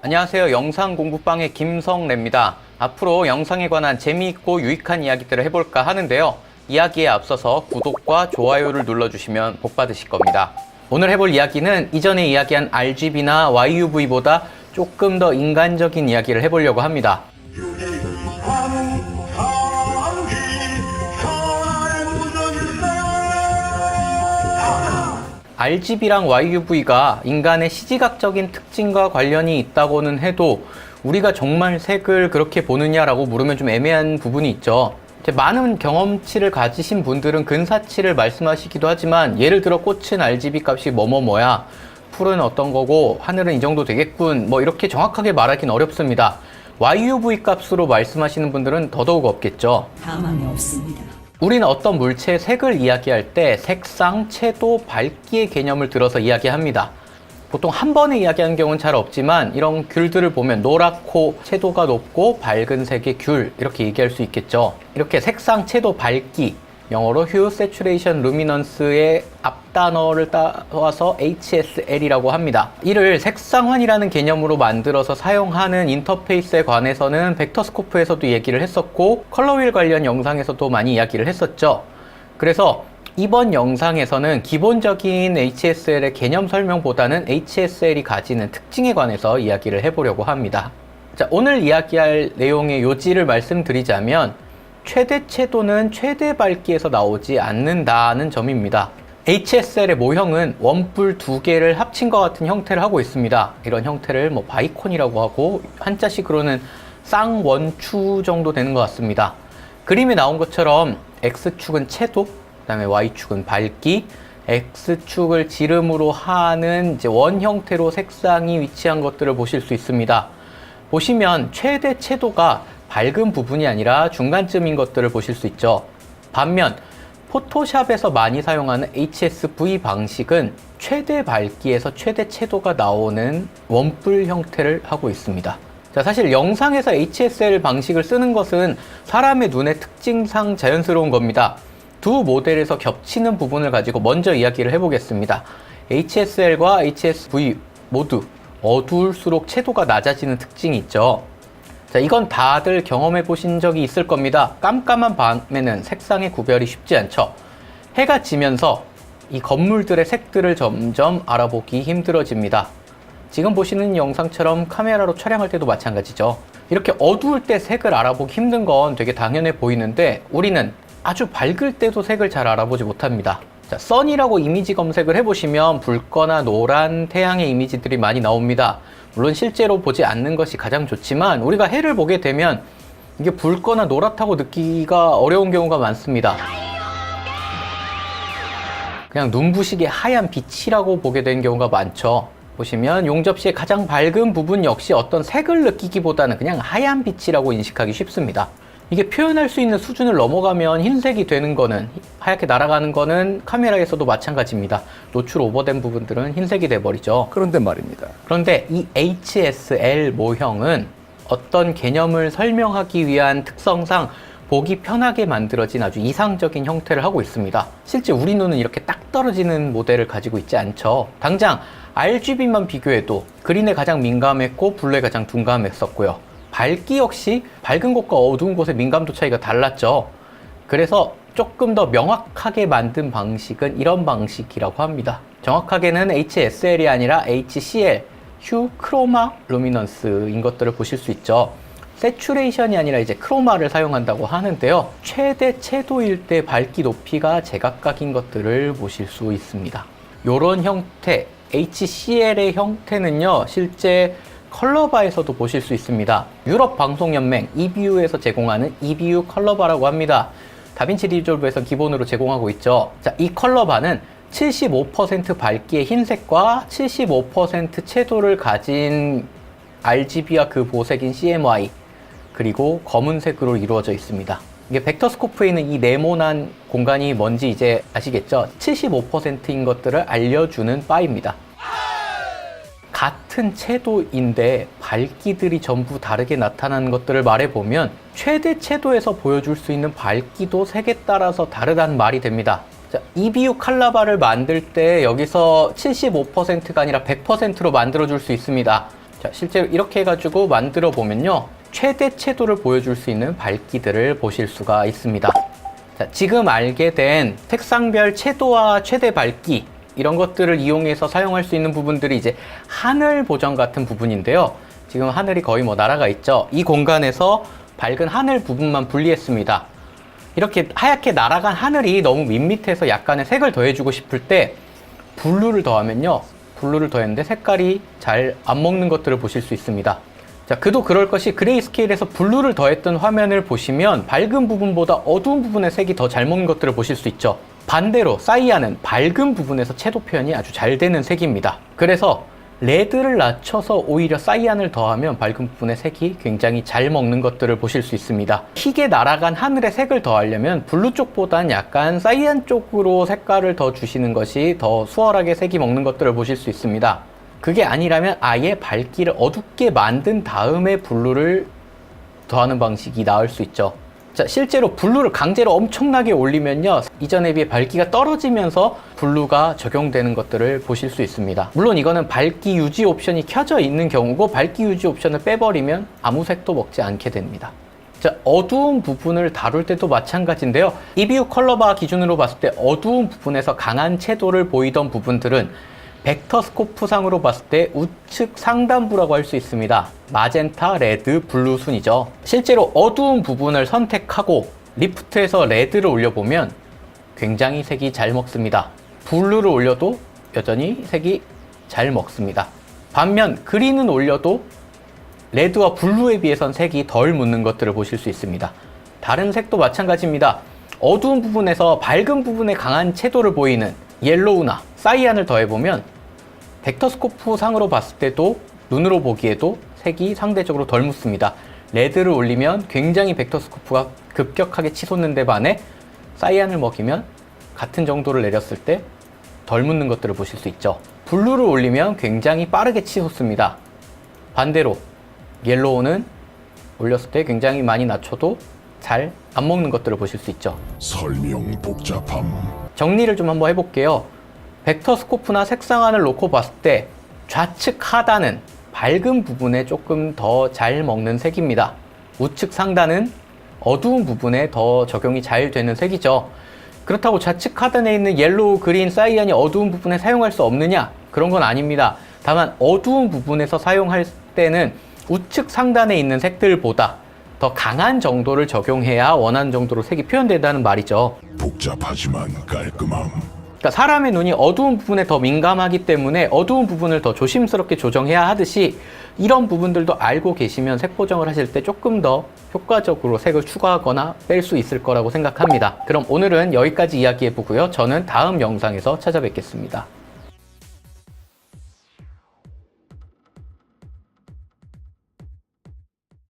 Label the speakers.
Speaker 1: 안녕하세요. 영상공부방의 김성래입니다. 앞으로 영상에 관한 재미있고 유익한 이야기들을 해볼까 하는데요. 이야기에 앞서서 구독과 좋아요를 눌러주시면 복 받으실 겁니다. 오늘 해볼 이야기는 이전에 이야기한 RGB나 YUV보다 조금 더 인간적인 이야기를 해보려고 합니다. RGB랑 YUV가 인간의 시지각적인 특징과 관련이 있다고는 해도 우리가 정말 색을 그렇게 보느냐라고 물으면 좀 애매한 부분이 있죠. 많은 경험치를 가지신 분들은 근사치를 말씀하시기도 하지만 예를 들어 꽃은 RGB 값이 뭐뭐뭐야, 풀은 어떤 거고 하늘은 이 정도 되겠군, 뭐 이렇게 정확하게 말하기는 어렵습니다. YUV 값으로 말씀하시는 분들은 더더욱 없겠죠.
Speaker 2: 가망이 없습니다.
Speaker 1: 우리는 어떤 물체의 색을 이야기할 때 색상, 채도, 밝기의 개념을 들어서 이야기합니다. 보통 한 번에 이야기하는 경우는 잘 없지만 이런 귤들을 보면 노랗고 채도가 높고 밝은 색의 귤, 이렇게 얘기할 수 있겠죠. 이렇게 색상, 채도, 밝기, 영어로 Hue, Saturation, Luminance의 앞단어를 따와서 HSL이라고 합니다. 이를 색상환이라는 개념으로 만들어서 사용하는 인터페이스에 관해서는 벡터스코프에서도 얘기를 했었고 컬러휠 관련 영상에서도 많이 이야기를 했었죠. 그래서 이번 영상에서는 기본적인 HSL의 개념 설명보다는 HSL이 가지는 특징에 관해서 이야기를 해보려고 합니다. 자, 오늘 이야기할 내용의 요지를 말씀드리자면 최대 채도는 최대 밝기에서 나오지 않는다는 점입니다. HSL의 모형은 원뿔 두 개를 합친 것 같은 형태를 하고 있습니다. 이런 형태를 뭐 바이콘이라고 하고 한자식으로는 쌍원추 정도 되는 것 같습니다. 그림에 나온 것처럼 X축은 채도, 그 다음에 Y축은 밝기, X축을 지름으로 하는 이제 원 형태로 색상이 위치한 것들을 보실 수 있습니다. 보시면 최대 채도가 밝은 부분이 아니라 중간쯤인 것들을 보실 수 있죠. 반면 포토샵에서 많이 사용하는 HSV 방식은 최대 밝기에서 최대 채도가 나오는 원뿔 형태를 하고 있습니다. 자, 사실 영상에서 HSL 방식을 쓰는 것은 사람의 눈의 특징상 자연스러운 겁니다. 두 모델에서 겹치는 부분을 가지고 먼저 이야기를 해보겠습니다. HSL과 HSV 모두 어두울수록 채도가 낮아지는 특징이 있죠. 자, 이건 다들 경험해 보신 적이 있을 겁니다. 깜깜한 밤에는 색상의 구별이 쉽지 않죠. 해가 지면서 이 건물들의 색들을 점점 알아보기 힘들어집니다. 지금 보시는 영상처럼 카메라로 촬영할 때도 마찬가지죠. 이렇게 어두울 때 색을 알아보기 힘든 건 되게 당연해 보이는데 우리는 아주 밝을 때도 색을 잘 알아보지 못합니다. 자, 선이라고 이미지 검색을 해보시면 붉거나 노란 태양의 이미지들이 많이 나옵니다. 물론 실제로 보지 않는 것이 가장 좋지만 우리가 해를 보게 되면 이게 붉거나 노랗다고 느끼기가 어려운 경우가 많습니다. 그냥 눈부시게 하얀 빛이라고 보게 되는 경우가 많죠. 보시면 용접시의 가장 밝은 부분 역시 어떤 색을 느끼기보다는 그냥 하얀 빛이라고 인식하기 쉽습니다. 이게 표현할 수 있는 수준을 넘어가면 흰색이 되는 거는, 하얗게 날아가는 거는 카메라에서도 마찬가지입니다. 노출 오버된 부분들은 흰색이 돼버리죠.
Speaker 3: 그런데 말입니다.
Speaker 1: 그런데 이 HSL 모형은 어떤 개념을 설명하기 위한 특성상 보기 편하게 만들어진 아주 이상적인 형태를 하고 있습니다. 실제 우리 눈은 이렇게 딱 떨어지는 모델을 가지고 있지 않죠. 당장 RGB만 비교해도 그린에 가장 민감했고 블루에 가장 둔감했었고요. 밝기 역시 밝은 곳과 어두운 곳의 민감도 차이가 달랐죠. 그래서 조금 더 명확하게 만든 방식은 이런 방식이라고 합니다. 정확하게는 HSL이 아니라 HCL, Hue, Chroma, Luminance인 것들을 보실 수 있죠. Saturation이 아니라 이제 크로마를 사용한다고 하는데요. 최대 채도일 때 밝기 높이가 제각각인 것들을 보실 수 있습니다. 이런 형태, HCL의 형태는요, 실제 컬러바에서도 보실 수 있습니다. 유럽 방송연맹 EBU에서 제공하는 EBU 컬러바라고 합니다. 다빈치 리졸브에서 기본으로 제공하고 있죠. 자, 이 컬러바는 75% 밝기의 흰색과 75% 채도를 가진 RGB와 그 보색인 CMY, 그리고 검은색으로 이루어져 있습니다. 이게 벡터스코프에 있는 이 네모난 공간이 뭔지 이제 아시겠죠? 75%인 것들을 알려주는 바입니다. 같은 채도인데 밝기들이 전부 다르게 나타나는 것들을 말해보면 최대 채도에서 보여줄 수 있는 밝기도 색에 따라서 다르다는 말이 됩니다. 자, EBU 컬러바를 만들 때 여기서 75%가 아니라 100%로 만들어 줄 수 있습니다. 자, 실제로 이렇게 해가지고 만들어 보면요, 최대 채도를 보여줄 수 있는 밝기들을 보실 수가 있습니다. 자, 지금 알게 된 색상별 채도와 최대 밝기, 이런 것들을 이용해서 사용할 수 있는 부분들이 이제 하늘 보정 같은 부분인데요. 지금 하늘이 거의 뭐 날아가 있죠. 이 공간에서 밝은 하늘 부분만 분리했습니다. 이렇게 하얗게 날아간 하늘이 너무 밋밋해서 약간의 색을 더해주고 싶을 때 블루를 더하면요, 블루를 더했는데 색깔이 잘 안 먹는 것들을 보실 수 있습니다. 자, 그도 그럴 것이 그레이스케일에서 블루를 더했던 화면을 보시면 밝은 부분보다 어두운 부분의 색이 더 잘 먹는 것들을 보실 수 있죠. 반대로 사이아는 밝은 부분에서 채도 표현이 아주 잘 되는 색입니다. 그래서 레드를 낮춰서 오히려 사이안을 더하면 밝은 부분의 색이 굉장히 잘 먹는 것들을 보실 수 있습니다. 희게 날아간 하늘의 색을 더하려면 블루 쪽보단 약간 사이안 쪽으로 색깔을 더 주시는 것이 더 수월하게 색이 먹는 것들을 보실 수 있습니다. 그게 아니라면 아예 밝기를 어둡게 만든 다음에 블루를 더하는 방식이 나을 수 있죠. 자, 실제로 블루를 강제로 엄청나게 올리면요, 이전에 비해 밝기가 떨어지면서 블루가 적용되는 것들을 보실 수 있습니다. 물론 이거는 밝기 유지 옵션이 켜져 있는 경우고, 밝기 유지 옵션을 빼버리면 아무 색도 먹지 않게 됩니다. 자, 어두운 부분을 다룰 때도 마찬가지인데요. 이뷰 컬러바 기준으로 봤을 때 어두운 부분에서 강한 채도를 보이던 부분들은 벡터 스코프 상으로 봤을 때 우측 상단부라고 할 수 있습니다. 마젠타, 레드, 블루 순이죠. 실제로 어두운 부분을 선택하고 리프트에서 레드를 올려보면 굉장히 색이 잘 먹습니다. 블루를 올려도 여전히 색이 잘 먹습니다. 반면 그린은 올려도 레드와 블루에 비해선 색이 덜 묻는 것들을 보실 수 있습니다. 다른 색도 마찬가지입니다. 어두운 부분에서 밝은 부분에 강한 채도를 보이는 옐로우나 사이안을 더해보면 벡터 스코프 상으로 봤을 때도 눈으로 보기에도 색이 상대적으로 덜 묻습니다. 레드를 올리면 굉장히 벡터 스코프가 급격하게 치솟는 데 반해 사이안을 먹이면 같은 정도를 내렸을 때 덜 묻는 것들을 보실 수 있죠. 블루를 올리면 굉장히 빠르게 치솟습니다. 반대로 옐로우는 올렸을 때 굉장히 많이 낮춰도 잘 안 먹는 것들을 보실 수 있죠.
Speaker 2: 설명 복잡함.
Speaker 1: 정리를 좀 한번 해볼게요. 벡터 스코프나 색상안을 놓고 봤을 때 좌측 하단은 밝은 부분에 조금 더 잘 먹는 색입니다. 우측 상단은 어두운 부분에 더 적용이 잘 되는 색이죠. 그렇다고 좌측 하단에 있는 옐로우, 그린, 사이안이 어두운 부분에 사용할 수 없느냐? 그런 건 아닙니다. 다만 어두운 부분에서 사용할 때는 우측 상단에 있는 색들보다 더 강한 정도를 적용해야 원하는 정도로 색이 표현된다는 말이죠.
Speaker 2: 복잡하지만 깔끔함.
Speaker 1: 그러니까 사람의 눈이 어두운 부분에 더 민감하기 때문에 어두운 부분을 더 조심스럽게 조정해야 하듯이, 이런 부분들도 알고 계시면 색 보정을 하실 때 조금 더 효과적으로 색을 추가하거나 뺄 수 있을 거라고 생각합니다. 그럼 오늘은 여기까지 이야기해 보고요. 저는 다음 영상에서 찾아뵙겠습니다.